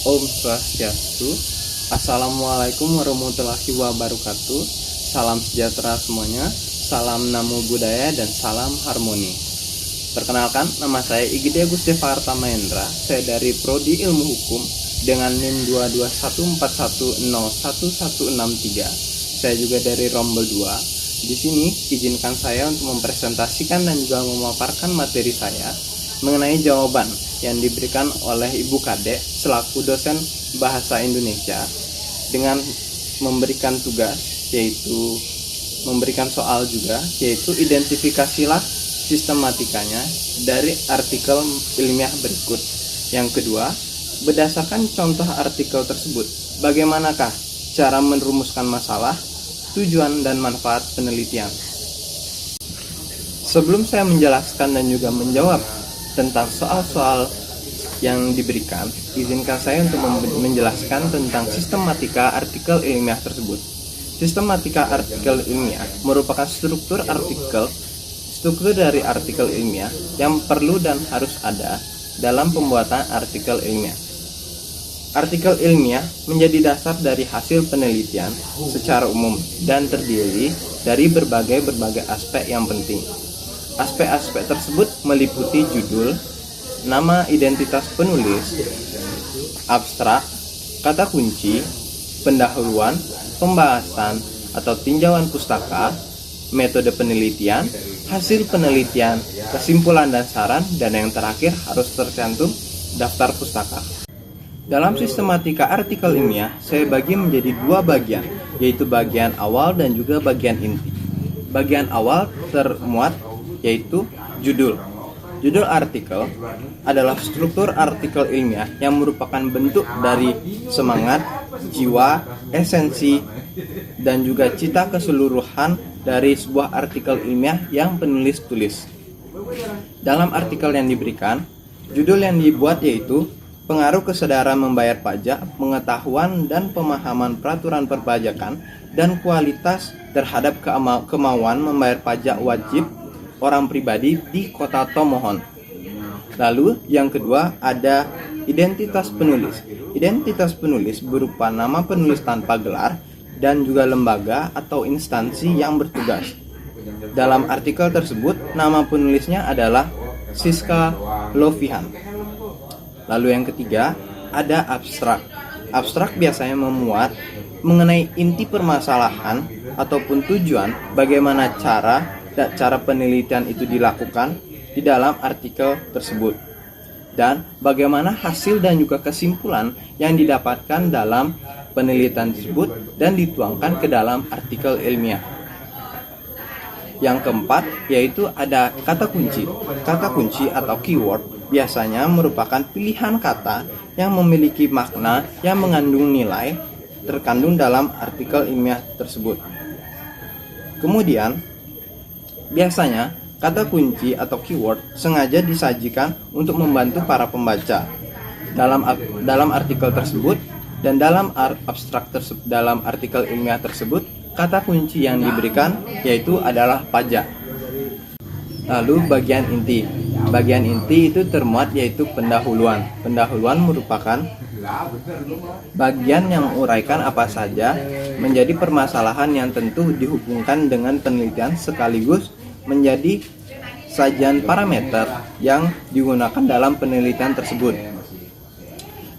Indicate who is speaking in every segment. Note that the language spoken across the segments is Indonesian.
Speaker 1: Om Swastiastu. Assalamualaikum warahmatullahi wabarakatuh. Salam sejahtera semuanya. Salam namo buddhaya dan salam harmoni. Perkenalkan, nama saya Igede Agusti Faharta Mahendra. Saya dari Prodi Ilmu Hukum dengan NIM 221410163. Saya juga dari Rombel 2. Di sini izinkan saya untuk mempresentasikan dan juga memaparkan materi saya mengenai jawaban yang diberikan oleh Ibu Kade selaku dosen Bahasa Indonesia dengan memberikan tugas, yaitu memberikan soal juga, yaitu identifikasilah sistematikanya dari artikel ilmiah berikut. Yang kedua, berdasarkan contoh artikel tersebut, bagaimanakah cara merumuskan masalah, tujuan dan manfaat penelitian. Sebelum saya menjelaskan dan juga menjawab tentang soal-soal yang diberikan, izinkan saya untuk menjelaskan tentang sistematika artikel ilmiah tersebut. Sistematika artikel ilmiah merupakan struktur dari artikel ilmiah yang perlu dan harus ada dalam pembuatan artikel ilmiah. Artikel ilmiah menjadi dasar dari hasil penelitian secara umum dan terdiri dari berbagai aspek yang penting. Aspek-aspek tersebut meliputi judul, nama identitas penulis, abstrak, kata kunci, pendahuluan, pembahasan atau tinjauan pustaka, metode penelitian, hasil penelitian, kesimpulan dan saran, dan yang terakhir harus tercantum daftar pustaka. Dalam sistematika artikel ilmiah, saya bagi menjadi dua bagian, yaitu bagian awal dan juga bagian inti. Bagian awal termuat yaitu judul. Judul artikel adalah struktur artikel ilmiah yang merupakan bentuk dari semangat, jiwa, esensi, dan juga cita keseluruhan dari sebuah artikel ilmiah yang penulis tulis. Dalam artikel yang diberikan, judul yang dibuat yaitu pengaruh kesadaran membayar pajak, pengetahuan dan pemahaman peraturan perpajakan, dan kualitas terhadap kemauan membayar pajak wajib orang pribadi di Kota Tomohon. Lalu yang kedua ada identitas penulis. Identitas penulis berupa nama penulis tanpa gelar dan juga lembaga atau instansi yang bertugas. Dalam artikel tersebut nama penulisnya adalah Siska Lovihan. Lalu yang ketiga ada abstrak. Abstrak biasanya memuat mengenai inti permasalahan ataupun tujuan bagaimana cara penelitian itu dilakukan di dalam artikel tersebut, dan bagaimana hasil dan juga kesimpulan yang didapatkan dalam penelitian tersebut dan dituangkan ke dalam artikel ilmiah. Yang keempat yaitu ada kata kunci. Kata kunci atau keyword biasanya merupakan pilihan kata yang memiliki makna yang mengandung nilai terkandung dalam artikel ilmiah tersebut. Kemudian biasanya, kata kunci atau keyword sengaja disajikan untuk membantu para pembaca. Dalam artikel tersebut dan dalam dalam artikel ilmiah tersebut, kata kunci yang diberikan yaitu adalah pajak. Lalu bagian inti. Bagian inti itu termuat yaitu pendahuluan. Pendahuluan merupakan bagian yang menguraikan apa saja menjadi permasalahan yang tentu dihubungkan dengan penelitian sekaligus menjadi sajian parameter yang digunakan dalam penelitian tersebut.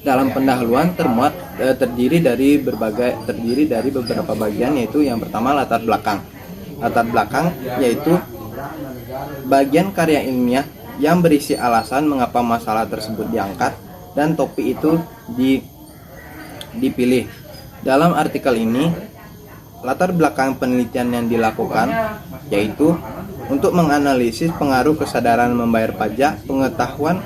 Speaker 1: Dalam pendahuluan terdiri dari beberapa bagian, yaitu yang pertama latar belakang. Latar belakang yaitu bagian karya ilmiah yang berisi alasan mengapa masalah tersebut diangkat dan topik itu dipilih. Dalam artikel ini, latar belakang penelitian yang dilakukan yaitu untuk menganalisis pengaruh kesadaran membayar pajak, pengetahuan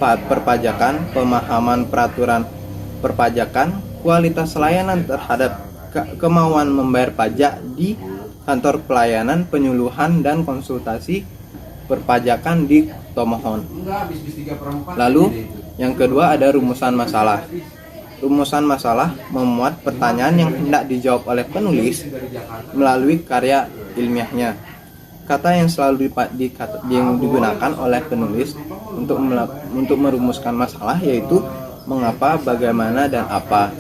Speaker 1: perpajakan, pemahaman peraturan perpajakan, kualitas layanan terhadap kemauan membayar pajak di kantor pelayanan, penyuluhan dan konsultasi perpajakan di Tomohon. Lalu yang kedua ada rumusan masalah. Rumusan masalah memuat pertanyaan yang hendak dijawab oleh penulis melalui karya ilmiahnya. Kata yang selalu digunakan oleh penulis untuk merumuskan masalah yaitu mengapa, bagaimana, dan apa.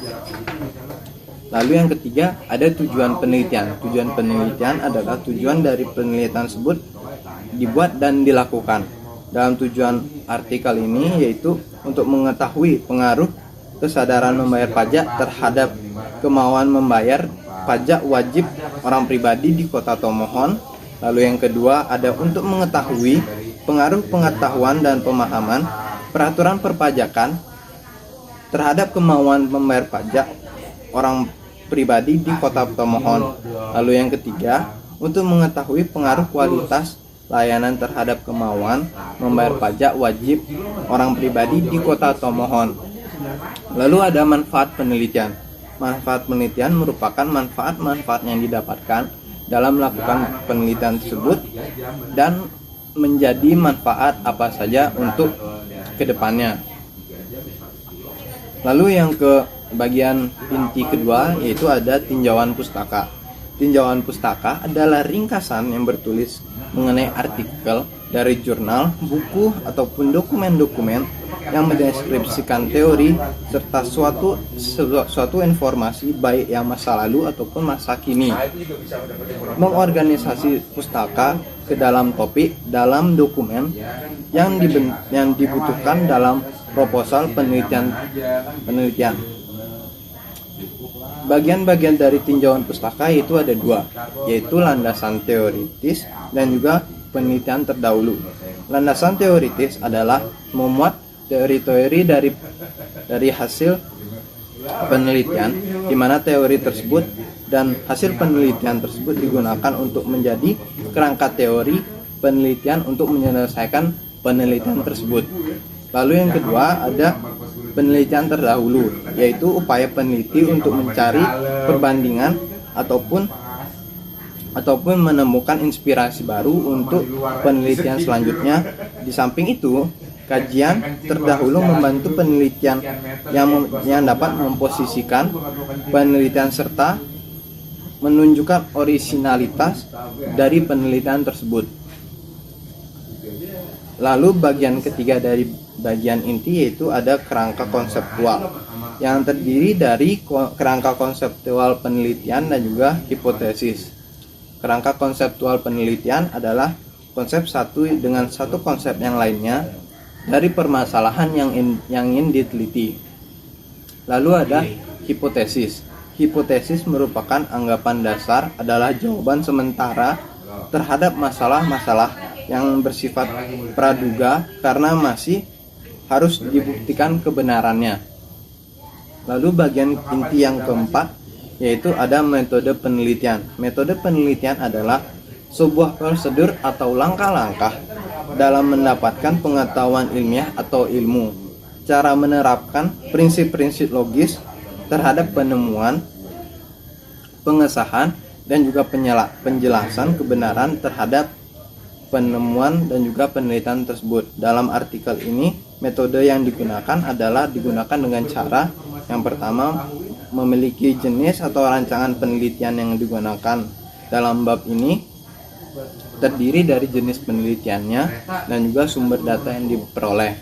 Speaker 1: Lalu yang ketiga ada tujuan penelitian. Tujuan penelitian adalah tujuan dari penelitian tersebut dibuat dan dilakukan. Dalam tujuan artikel ini yaitu untuk mengetahui pengaruh kesadaran membayar pajak terhadap kemauan membayar pajak wajib orang pribadi di Kota Tomohon. Lalu yang kedua ada untuk mengetahui pengaruh pengetahuan dan pemahaman peraturan perpajakan terhadap kemauan membayar pajak orang pribadi di Kota Tomohon. Lalu yang ketiga untuk mengetahui pengaruh kualitas layanan terhadap kemauan membayar pajak wajib orang pribadi di Kota Tomohon. Lalu ada manfaat penelitian. Manfaat penelitian merupakan manfaat-manfaat yang didapatkan dalam melakukan penelitian tersebut dan menjadi manfaat apa saja untuk kedepannya. Lalu yang ke bagian inti kedua yaitu ada tinjauan pustaka. Tinjauan pustaka adalah ringkasan yang bertulis mengenai artikel dari jurnal, buku, ataupun dokumen-dokumen yang mendeskripsikan teori serta suatu informasi baik yang masa lalu ataupun masa kini. Mengorganisasi pustaka ke dalam topik dalam dokumen yang dibutuhkan dalam proposal penelitian. Bagian-bagian dari tinjauan pustaka itu ada dua, yaitu landasan teoritis dan juga penelitian terdahulu. Landasan teoritis adalah memuat teori-teori dari hasil penelitian, di mana teori tersebut dan hasil penelitian tersebut digunakan untuk menjadi kerangka teori penelitian untuk menyelesaikan penelitian tersebut. Lalu yang kedua ada penelitian terdahulu, yaitu upaya peneliti untuk mencari perbandingan ataupun menemukan inspirasi baru untuk penelitian selanjutnya. Di samping itu, kajian terdahulu membantu penelitian yang dapat memposisikan penelitian serta menunjukkan orisinalitas dari penelitian tersebut. Lalu bagian ketiga dari bagian inti yaitu ada kerangka konseptual yang terdiri dari kerangka konseptual penelitian dan juga hipotesis. Kerangka konseptual penelitian adalah konsep satu dengan satu konsep yang lainnya dari permasalahan yang ingin diteliti. Lalu ada hipotesis. Hipotesis merupakan anggapan dasar adalah jawaban sementara terhadap masalah-masalah yang bersifat praduga karena masih harus dibuktikan kebenarannya. Lalu bagian inti yang keempat yaitu ada metode penelitian. Metode penelitian adalah sebuah prosedur atau langkah-langkah dalam mendapatkan pengetahuan ilmiah atau ilmu. Cara menerapkan prinsip-prinsip logis terhadap penemuan, pengesahan, dan juga penjelasan kebenaran terhadap penemuan dan juga penelitian tersebut. Dalam artikel ini, metode yang digunakan dengan cara yang pertama memiliki jenis atau rancangan penelitian yang digunakan dalam bab ini terdiri dari jenis penelitiannya dan juga sumber data yang diperoleh.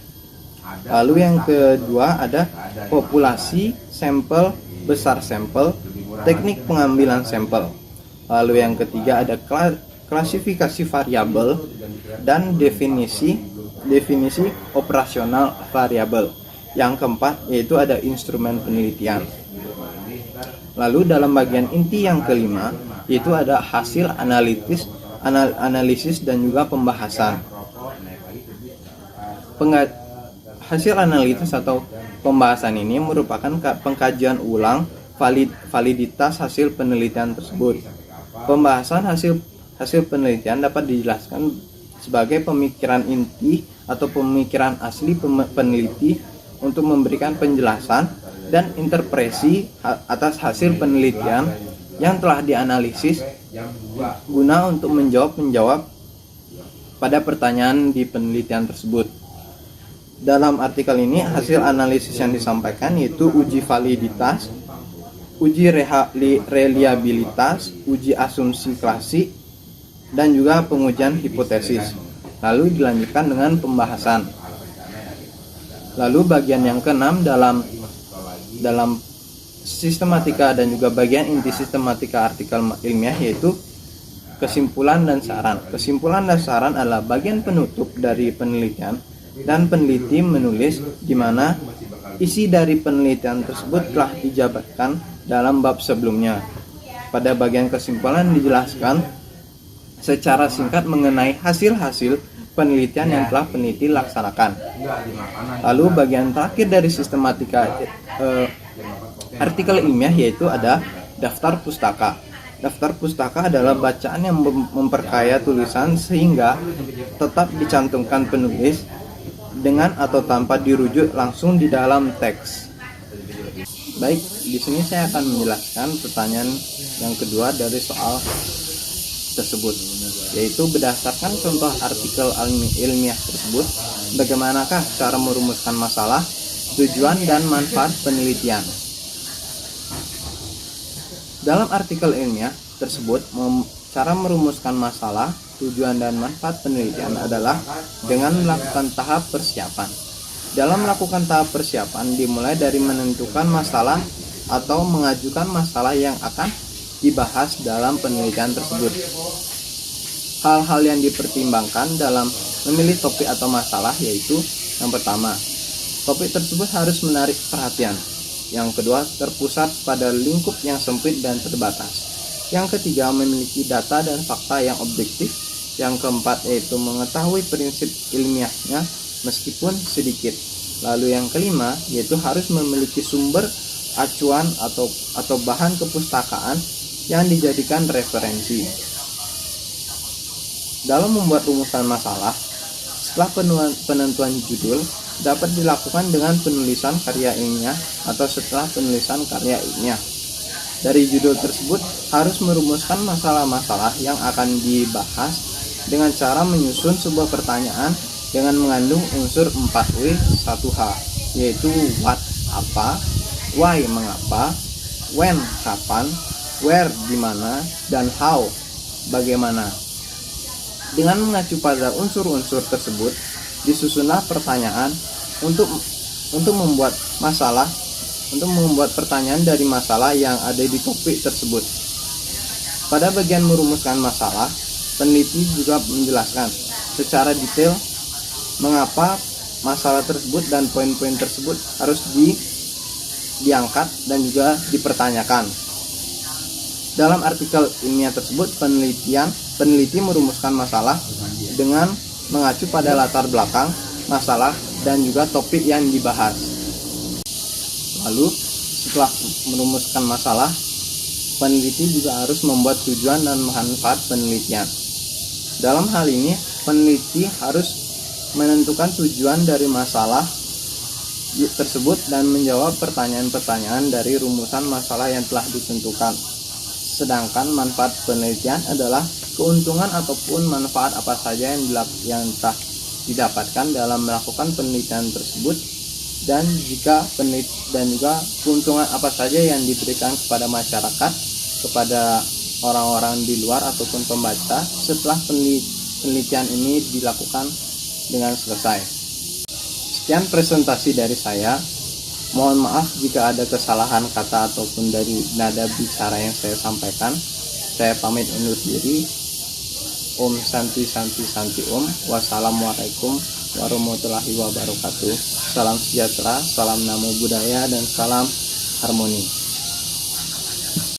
Speaker 1: Lalu yang kedua ada populasi, sampel, besar sampel, teknik pengambilan sampel. Lalu yang ketiga ada klasifikasi variabel dan definisi operasional variabel. Yang keempat yaitu ada instrumen penelitian. Lalu dalam bagian inti yang kelima yaitu ada hasil analisis dan juga pembahasan. Hasil analisis atau pembahasan ini merupakan pengkajian ulang validitas hasil penelitian tersebut. Pembahasan hasil penelitian dapat dijelaskan sebagai pemikiran inti atau pemikiran asli peneliti untuk memberikan penjelasan dan interpretasi atas hasil penelitian yang telah dianalisis guna untuk menjawab pada pertanyaan di penelitian tersebut. Dalam artikel ini hasil analisis yang disampaikan yaitu uji validitas, uji reliabilitas, uji asumsi klasik, dan juga pengujian hipotesis. Lalu dilanjutkan dengan pembahasan. Lalu bagian yang keenam dalam sistematika dan juga bagian inti sistematika artikel ilmiah yaitu kesimpulan dan saran. Kesimpulan dan saran adalah bagian penutup dari penelitian dan peneliti menulis di mana isi dari penelitian tersebut telah dijabarkan dalam bab sebelumnya. Pada bagian kesimpulan dijelaskan secara singkat mengenai hasil-hasil penelitian yang telah peneliti laksanakan. Lalu bagian terakhir dari sistematika artikel ilmiah yaitu ada daftar pustaka. Daftar pustaka adalah bacaan yang memperkaya tulisan sehingga tetap dicantumkan penulis dengan atau tanpa dirujuk langsung di dalam teks. Baik, di sini saya akan menjelaskan pertanyaan yang kedua dari soal tersebut, yaitu berdasarkan contoh artikel ilmiah tersebut, bagaimanakah cara merumuskan masalah, tujuan dan manfaat penelitian. Dalam artikel ilmiah tersebut, cara merumuskan masalah, tujuan dan manfaat penelitian adalah dengan melakukan tahap persiapan. Dalam melakukan tahap persiapan dimulai dari menentukan masalah atau mengajukan masalah yang akan dibahas dalam penelitian tersebut. Hal-hal yang dipertimbangkan dalam memilih topik atau masalah yaitu yang pertama, topik tersebut harus menarik perhatian. Yang kedua, terpusat pada lingkup yang sempit dan terbatas. Yang ketiga, memiliki data dan fakta yang objektif. Yang keempat, yaitu mengetahui prinsip ilmiahnya meskipun sedikit. Lalu yang kelima, yaitu harus memiliki sumber acuan atau bahan kepustakaan yang dijadikan referensi. Dalam membuat rumusan masalah, setelah penentuan judul dapat dilakukan dengan penulisan karya ilmiah atau setelah penulisan karya ilmiah. Dari judul tersebut harus merumuskan masalah-masalah yang akan dibahas dengan cara menyusun sebuah pertanyaan dengan mengandung unsur 4W 1H, yaitu what apa, why mengapa, when kapan, where di mana, dan how bagaimana. Dengan mengacu pada unsur-unsur tersebut, disusunlah pertanyaan untuk membuat pertanyaan dari masalah yang ada di topik tersebut. Pada bagian merumuskan masalah, peneliti juga menjelaskan secara detail mengapa masalah tersebut dan poin-poin tersebut harus diangkat dan juga dipertanyakan. Dalam artikel ilmiah tersebut, peneliti merumuskan masalah dengan mengacu pada latar belakang masalah dan juga topik yang dibahas. Lalu, setelah merumuskan masalah, peneliti juga harus membuat tujuan dan manfaat penelitian. Dalam hal ini, peneliti harus menentukan tujuan dari masalah tersebut dan menjawab pertanyaan-pertanyaan dari rumusan masalah yang telah ditentukan. Sedangkan manfaat penelitian adalah keuntungan ataupun manfaat apa saja yang telah didapatkan dalam melakukan penelitian tersebut, dan juga keuntungan apa saja yang diberikan kepada masyarakat, kepada orang-orang di luar ataupun pembaca setelah penelitian ini dilakukan dengan selesai. Sekian presentasi dari saya. Mohon maaf jika ada kesalahan kata ataupun dari nada bicara yang saya sampaikan. Saya pamit undur diri. Om Santi Santi Santi Om. Wassalamualaikum warahmatullahi wabarakatuh. Salam sejahtera, salam namo buddhaya, dan salam harmoni.